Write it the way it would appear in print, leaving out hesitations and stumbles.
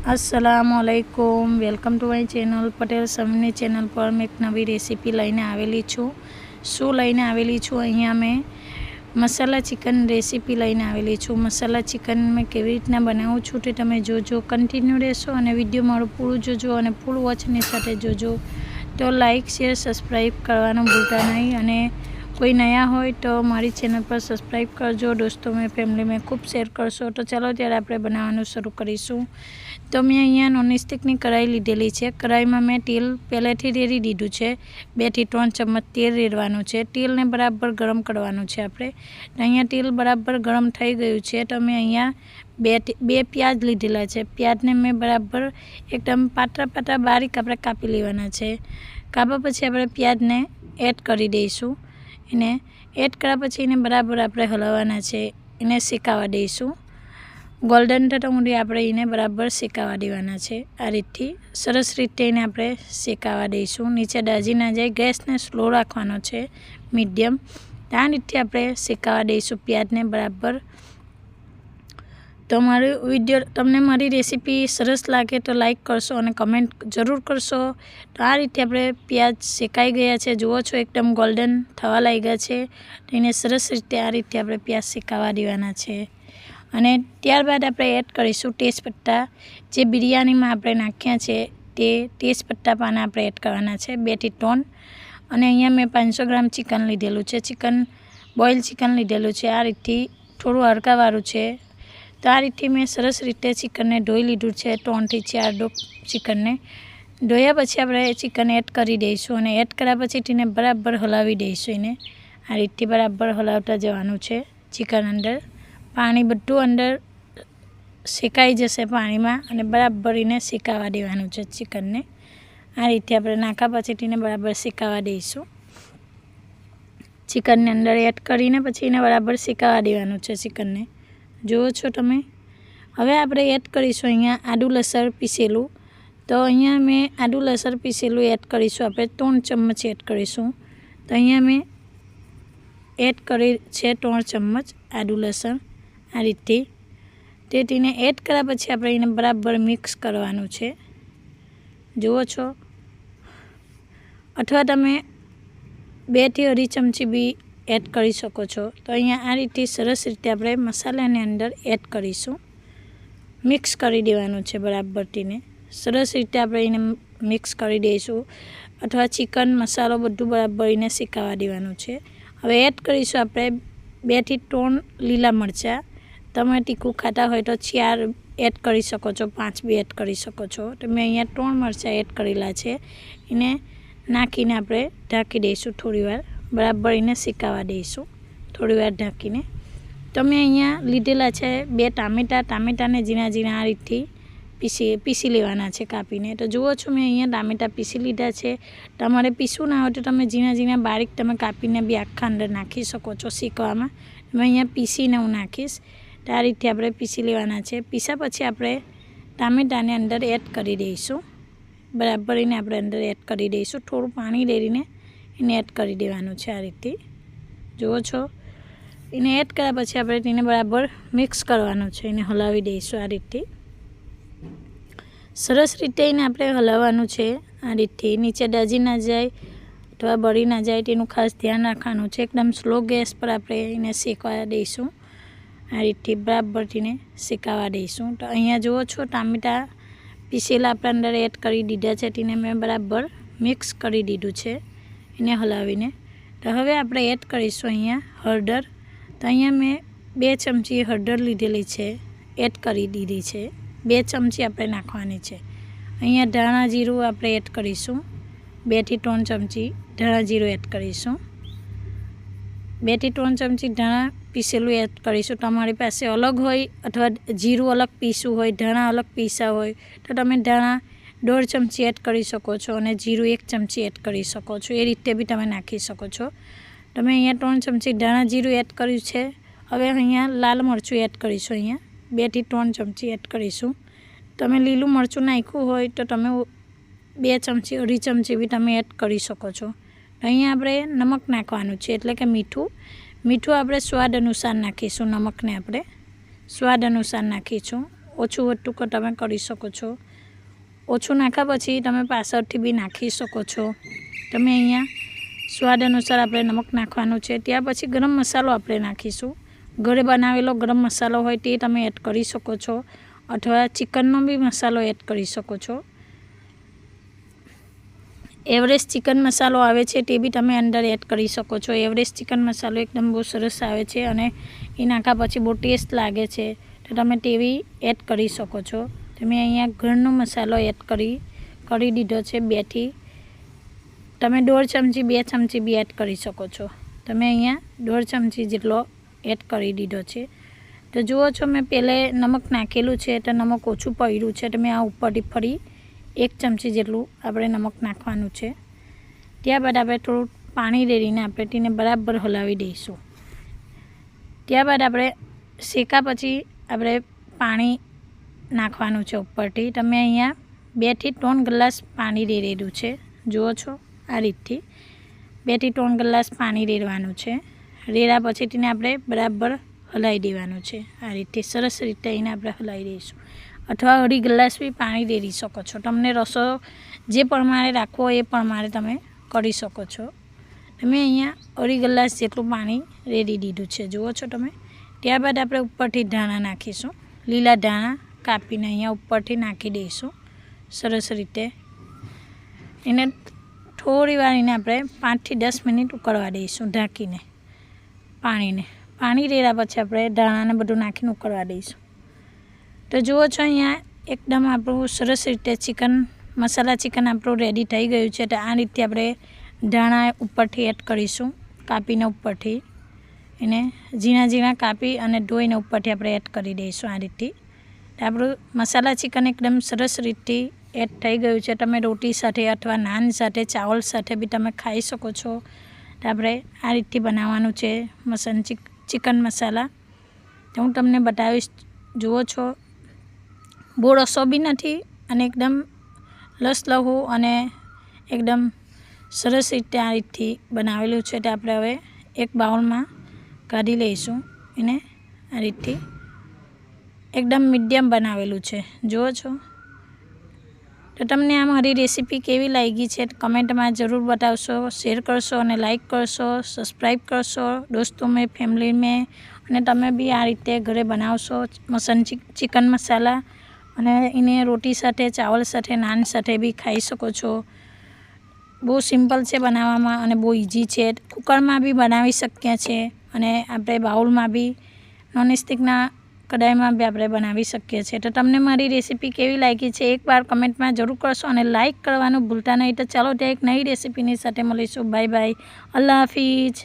अस्सलामुअलैकुम welcome to my channel Patel Samini channel पर मैं एक नवी रेसिपी लईने आवेली छूँ। शू लईने आवेली छूँ अहींया मैं मसाला चिकन रेसिपी लईने आवेली छूँ। मसाला चिकन में केवी रीतना बनावुं छूं ते तमे जोजो, कंटीन्यू रहेशो अने विडियो मारो पूरो जोजो अने फूल वॉचनी साथे जोजो। तो लाइक शेर सब्सक्राइब करवानुं भूलता नहीं अने कोई नया होय तो मारी चैनल पर सब्सक्राइब करजो। दोस्तों में फैमिली में खूब शेर करशो। तो चलो त्यारे आपणे बनाववानुं शरू करीशुं। तो मैं अहींया नॉनस्टिकनी कढ़ाई लीधेली छे। कढ़ाईमां मैं तेल पहेलेथी रेड़ी दीधुं छे। 2 થી 3 चमच तेल रेड़वानुं छे। तेलने बराबर गरम करवानुं छे आपणे। अहींया तेल बराबर गरम थई गयुं छे तो मैं अहींया बे प्याज लीधेला छे। प्याजने मैं बराबर एकदम पातळा पातळा बारीक आपणे कापी लेवाना छे। काप्या पछी आपणे प्याजने एड करी दईशुं। एने एड कर्या पछी एने बराबर आपणे हलाववाना छे। एने शेकावा दईशुं। गोल्डन थता सुधी आपणे एने बराबर शेकावा देवाना छे। आ रीतथी सरस रीते एने आपणे शेकावा दईशुं। नीचे दाजी ना जाए। गैसने स्लो राखवानो छे, मीडियम। आ रीते आपणे शेकावा दईशुं प्याजने बराबर। तो मारी विडियो तमने मारी रेसिपी सरस लागे तो लाइक करशो और कमेंट जरूर करशो। तो आ रीते आपणे प्याज शेकाई गया छे। जुओ छो एकदम गोल्डन थवा लाग्या छे। तो एने सरस रीते आ रीते आपणे प्याज शेकावा देवाना छे। अने त्यारबाद आपणे एड करीशुं तेजपत्ता। जे बिरयानीमां आपणे नाख्या छे ते तेजपत्ता पाना आपणे एड करवाना छे, 2 થી 3। अने अहींया मैं 500 ग्राम चिकन लीधेलुं छे। चिकन बॉइल चिकन लीधेलुं छे। आ रीतथी थोड़ुं हड़कावाळुं छे। तो आ रीते मैं सरस रीते चिकन ने धोई लीधुं छे। 3 થી 4 डोक चिकन ने धोया पछी आपणे चिकन एड करी दईशुं अने एड कर्या पछी तेने बराबर हलावी दईशुं। एने आ रीते बराबर हलावता जवानुं छे। चिकन अंदर पाणी बधुं अंदर शेकाई जशे पाणीमां अने बराबर एने शेकावा देवानुं छे चिकनने। आ रीते आपणे नाख्या पछी तेने बराबर शेकावा दईशुं। चिकनने अंदर एड करीने पछी एने बराबर शेकावा देवानुं छे चिकनने। जुओ छो तमे। हवे आपणे एड करीशुं अहींया आदू लसण पीसेલું। तो अहींया मैं आदू लसण पीसेલું एड करीशुं। आपणे 3 चमच एड करीशुं। तो अहींया मैं एड करी छे 3 चमच आदू लसण। आ रीते तेने एड कर्या पछी आपणे एने बराबर मिक्स करवानुं छे। जुओ छो। अथवा तमे 2 થી 2.5 चमची बी एड करी शको छो। तो अहींया आ रीते सरस रीते आपणे मसालाने अंदर एड करीशुं। मिक्स करी देवानुं छे बराबर तेने। सरस रीते आपणे एने मिक्स करी दईशुं। अथवा चिकन मसालो बधुं बराबर एने शेकावा देवानुं छे। हवे एड करीशुं आपणे 2 થી 3 લીલા मरचा। तमे तीखું खाता होय तो 4 एड करी शको छो, 5 बी एड करी शको छो। तो मैं अहींया 3 मरचा एड करेला छे। एने नाखीने आपणे ढांकी दईशुं थोड़ीवार। बराबर एने शेकावा दईशुं थोड़ीवार ढांकीने। तो मैं अहींया लीधेला छे 2 टामेटा। टामेटाने झीणा झीणा आ रीते पीसी लेवाना छे कापीने। तो जुओ छो मैं अहींया टामेटा पीसी लीधा छे। तमारे पीसવું ना होय तो तमे झीणा झीणा बारीक तमे कापीने बी आखा अंदर नाखी शको छो શેકવામાં। मैं अहींया पीसीने हूँ नाखीश। तो आ रीते आपणे पीसी लेवाना छे। पीसा पछी आपणे टामेटाने अंदर एड करी दईशुं। बराबर एने आपणे अंदर एड करी दईशुं। थोड़ुं पाणी रेड़ीने एने एड करी देवानुं छे। आ रीते जुओ छो। एने एड कर्या पछी आपणे तेने बराबर मिक्स करवानुं छे। एने हलावी दईशुं। आ रीते सरस रीते एने आपणे हलाववानुं छे। आ रीते नीचे दाजी ना जाए अथवा बળી ना जाए तेनुं खास ध्यान राखवानुं छे। एकदम स्लो गैस पर आपणे एने शेकवा दईशुं। आ रीते बराबर तेने शेकावा दईशुं। तो अहींया जुओ छो टामेटा पीसेला आपणे अंदर एड करी दीधा छे। तेने मैं बराबर मिक्स करी दीधुं छे एने हलावीने। तो हवे आपणे एड करीशुं अहींया हळदर। तो अहींया मैं 2 चमची हळदर लीधेली छे, एड करी दीधी छे। 2 चमची आपणे नाखवानी छे। अहींया धाणा जीरुं आपणे एड करीशुं। 2 થી 3 चमची धाणा जीरुं एड करीशुं। 2 થી 3 चमची धाणा पीसेલું एड करीशुं। तमारी पासे अलग होय अथवा जीरुं अलग पीस्યું होय, धाणा अलग पीसा होय तो तमे धाणा 1.5 चमची एड करी शको छो अने जीरुं 1 चमची एड करी शको छो। ए रीते बी तमे नाखी शको छो। तमे अहींया 3 चमची धाणा जीरुं एड कर्युं छे। हवे अहींया लाल मरचुं एड करीशुं। अहींया 2 થી 3 चमची एड करीशुं। तमे लीलुं मरचुं नाख्युं होय तो तमे 2 चमची 2.5 चमची बी तमे एड करी शको छो। अहींया आपणे नमक नाखवानुं छे એટલે કે મીઠું આપણે સ્વાદ અનુસાર નાખીશું। નમકને આપણે સ્વાદ અનુસાર નાખીશું। ઓછું વધતું તમે કરી શકો છો। ઓછું નાખ્યા પછી તમે પાછળથી બી નાખી શકો છો। તમે અહીંયા સ્વાદ અનુસાર આપણે નમક નાખવાનું છે। ત્યાર પછી ગરમ મસાલો આપણે નાખીશું। ઘરે બનાવેલો ગરમ મસાલો હોય તે તમે એડ કરી શકો છો, અથવા ચિકનનો બી મસાલો એડ કરી શકો છો। એવરેસ્ટ ચિકન મસાલો આવે છે તે બી તમે અંદર એડ કરી શકો છો। એવરેસ્ટ ચિકન મસાલો એકદમ બહુ સરસ આવે છે અને એ નાખ્યા પછી બહુ ટેસ્ટ લાગે છે, તો તમે તે બી એડ કરી શકો છો। તમે અહીંયા ઘરનો મસાલો એડ કરી દીધો છે 2 થી, તમે 1.5 ચમચી 2 ચમચી બી એડ કરી શકો છો। તમે અહીંયા 1.5 ચમચી જેટલો એડ કરી દીધો છે। તો જુઓ છો મેં પહેલે નમક નાખેલું છે તો નમક ઓછું પડ્યું છે, તમે આ ઉપરથી ફરી 1 ચમચી જેટલું આપણે નમક નાખવાનું છે। ત્યારબાદ આપણે થોડું પાણી રેડીને આપણે તેને બરાબર હલાવી દઈશું। ત્યારબાદ આપણે શેકા પછી આપણે પાણી નાખવાનું છે ઉપરથી। તમે અહીંયા 2 થી 3 ગ્લાસ પાણી રેડેલું છે, જુઓ છો આ રીતથી 2 થી 3 ગ્લાસ પાણી રેડવાનું છે। રેડ્યા પછી તેને આપણે બરાબર હલાવી દેવાનું છે। આ રીતે સરસ રીતે એને આપણે હલાવી દઈશું, અથવા 2.5 ગ્લાસ બી પાણી રેડી શકો છો। તમને રસો જે પ્રમાણે રાખવો એ પ્રમાણે તમે કરી શકો છો। તમે અહીંયા 2.5 ગ્લાસ જેટલું પાણી રેડી દીધું છે, જુઓ છો તમે। ત્યારબાદ આપણે ઉપરથી ધાણા નાખીશું। લીલા ધાણા કાપીને અહીંયા ઉપરથી નાખી દઈશું સરસ રીતે। એને થોડી વાર એને આપણે 5 થી 10 મિનિટ ઉકળવા દઈશું ઢાંકીને પાણીને। પાણી રેડ્યા પછી આપણે ધાણાને બધું નાખીને ઉકળવા દઈશું। તો જુઓ છો અહીંયા એકદમ આપણું સરસ રીતે મસાલા ચિકન આપણું રેડી થઈ ગયું છે। તો આ રીતે આપણે ધાણા ઉપરથી એડ કરીશું, કાપીને ઉપરથી એને ઝીણા કાપી અને ધોઈને ઉપરથી આપણે એડ કરી દઈશું આ રીતે। આપણું મસાલા ચિકન એકદમ સરસ રીતે એડ થઈ ગયું છે। તમે રોટી સાથે અથવા નાન સાથે, ચાવલ સાથે બી તમે ખાઈ શકો છો। તો આપણે આ રીતે બનાવવાનું છે ચિકન મસાલા। તો હું તમને બતાવીશ, જુઓ છો બહુ રસો બી નથી અને એકદમ લસલહુ અને એકદમ સરસ રીતે આ રીતથી બનાવેલું છે। તો આપણે હવે એક બાઉલમાં કાઢી લઈશું એને આ રીતથી। એકદમ મીડિયમ બનાવેલું છે, જુઓ છો। તો તમને આ મારી રેસીપી કેવી લાગી છે કમેન્ટમાં જરૂર બતાવશો, શેર કરશો અને લાઈક કરશો, સબસ્ક્રાઈબ કરશો દોસ્તો મેં, ફેમિલી મેં। અને તમે બી આ રીતે ઘરે બનાવશો ચિકન મસાલા, અને એને રોટી સાથે, ચાવલ સાથે, નાન સાથે બી ખાઈ શકો છો। બહુ સિમ્પલ છે બનાવવામાં અને બહુ ઇઝી છે। કુકરમાં બી બનાવી શકીએ છીએ અને આપણે બાઉલમાં બી, નોનસ્ટિકના કડાઈમાં બી આપણે બનાવી શકીએ છીએ। તો તમને મારી રેસીપી કેવી લાગી છે એકવાર કમેન્ટમાં જરૂર કરશો અને લાઈક કરવાનું ભૂલતા નહીં। તો ચાલો ત્યાં એક નવી રેસીપીની સાથે મળીશું। બાય બાય, અલ્લાહ હાફિઝ।